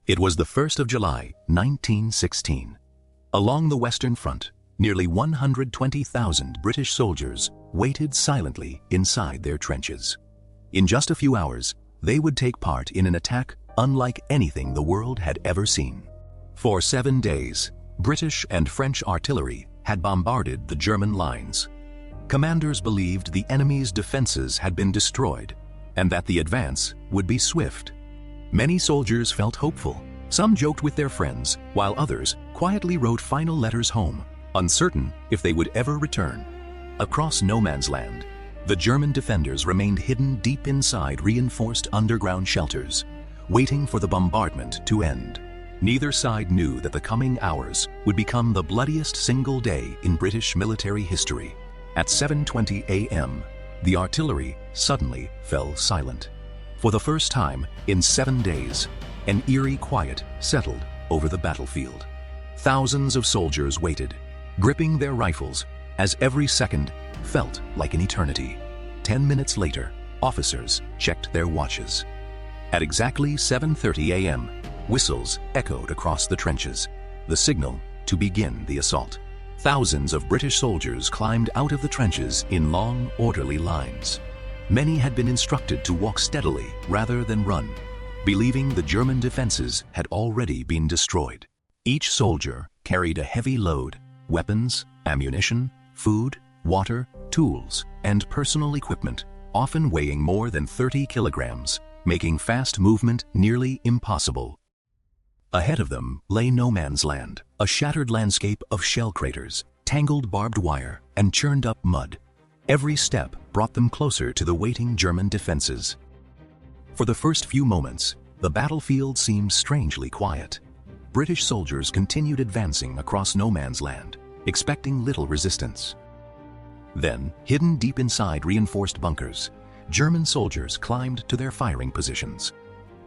It was the 1st of July, 1916. Along the Western Front, nearly 120,000 British soldiers waited silently inside their trenches. In just a few hours, they would take part in an attack unlike anything the world had ever seen. For 7 days, British and French artillery had bombarded the German lines. Commanders believed the enemy's defenses had been destroyed and that the advance would be swift. Many soldiers felt hopeful. Some joked with their friends, while others quietly wrote final letters home, uncertain if they would ever return. Across no man's land, the German defenders remained hidden deep inside reinforced underground shelters, waiting for the bombardment to end. Neither side knew that the coming hours would become the bloodiest single day in British military history. At 7:20 a.m., the artillery suddenly fell silent. For the first time in 7 days, an eerie quiet settled over the battlefield. Thousands of soldiers waited, gripping their rifles, as every second felt like an eternity. 10 minutes later, officers checked their watches. At exactly 7:30 a.m., whistles echoed across the trenches, the signal to begin the assault. Thousands of British soldiers climbed out of the trenches in long, orderly lines. Many had been instructed to walk steadily rather than run, believing the German defenses had already been destroyed. Each soldier carried a heavy load: weapons, ammunition, food, water, tools, and personal equipment, often weighing more than 30 kilograms, making fast movement nearly impossible. Ahead of them lay no man's land, a shattered landscape of shell craters, tangled barbed wire, and churned up mud. Every step brought them closer to the waiting German defenses. For the first few moments, the battlefield seemed strangely quiet. British soldiers continued advancing across no man's land, expecting little resistance. Then, hidden deep inside reinforced bunkers, German soldiers climbed to their firing positions.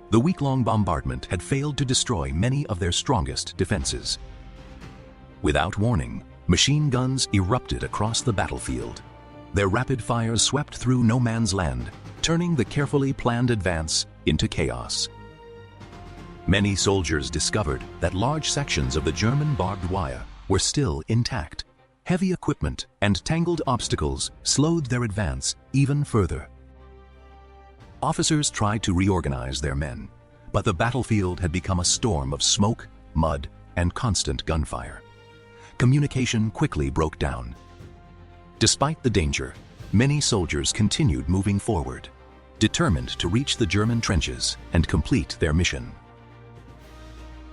The week-long bombardment had failed to destroy many of their strongest defenses. Without warning, machine guns erupted across the battlefield. Their rapid fires swept through no man's land, turning the carefully planned advance into chaos. Many soldiers discovered that large sections of the German barbed wire were still intact. Heavy equipment and tangled obstacles slowed their advance even further. Officers tried to reorganize their men, but the battlefield had become a storm of smoke, mud, and constant gunfire. Communication quickly broke down. Despite the danger, many soldiers continued moving forward, determined to reach the German trenches and complete their mission.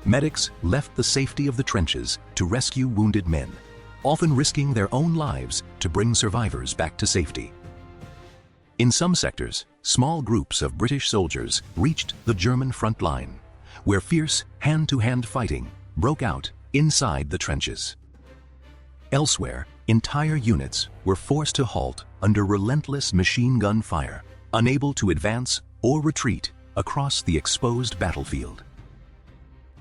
Medics left the safety of the trenches to rescue wounded men, often risking their own lives to bring survivors back to safety. In some sectors, small groups of British soldiers reached the German front line, where fierce hand-to-hand fighting broke out inside the trenches. Elsewhere, entire units were forced to halt under relentless machine gun fire, unable to advance or retreat across the exposed battlefield.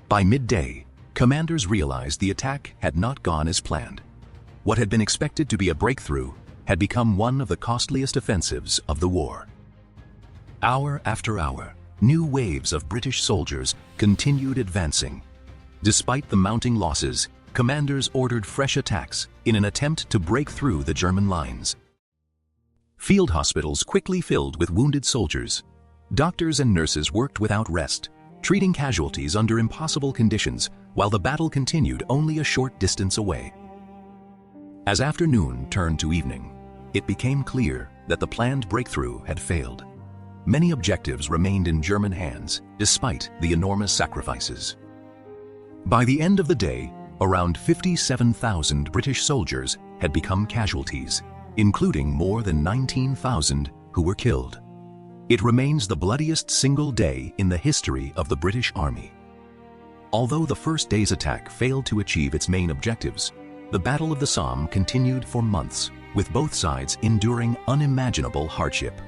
By midday, commanders realized the attack had not gone as planned. What had been expected to be a breakthrough had become one of the costliest offensives of the war. Hour after hour, new waves of British soldiers continued advancing. Despite the mounting losses, commanders ordered fresh attacks in an attempt to break through the German lines. Field hospitals quickly filled with wounded soldiers. Doctors and nurses worked without rest, treating casualties under impossible conditions while the battle continued only a short distance away. As afternoon turned to evening, it became clear that the planned breakthrough had failed. Many objectives remained in German hands, despite the enormous sacrifices. By the end of the day, around 57,000 British soldiers had become casualties, including more than 19,000 who were killed. It remains the bloodiest single day in the history of the British Army. Although the first day's attack failed to achieve its main objectives, the Battle of the Somme continued for months, with both sides enduring unimaginable hardship.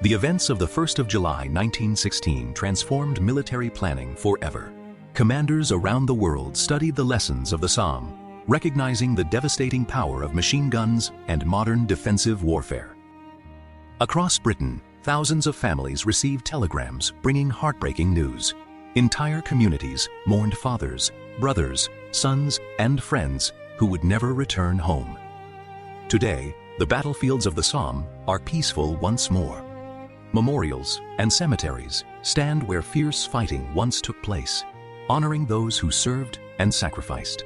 The events of the 1st of July 1916 transformed military planning forever. Commanders around the world studied the lessons of the Somme, recognizing the devastating power of machine guns and modern defensive warfare. Across Britain, thousands of families received telegrams bringing heartbreaking news. Entire communities mourned fathers, brothers, sons, and friends who would never return home. Today, the battlefields of the Somme are peaceful once more. Memorials and cemeteries stand where fierce fighting once took place, honoring those who served and sacrificed.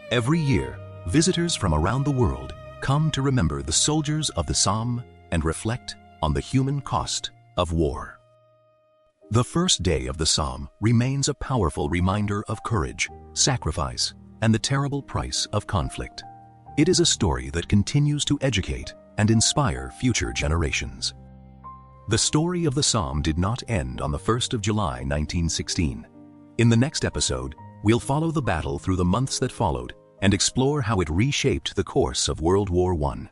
Every year, visitors from around the world come to remember the soldiers of the Somme and reflect on the human cost of war. The first day of the Somme remains a powerful reminder of courage, sacrifice, and the terrible price of conflict. It is a story that continues to educate and inspire future generations. The story of the Somme did not end on the 1st of July 1916. In the next episode, we'll follow the battle through the months that followed and explore how it reshaped the course of World War I.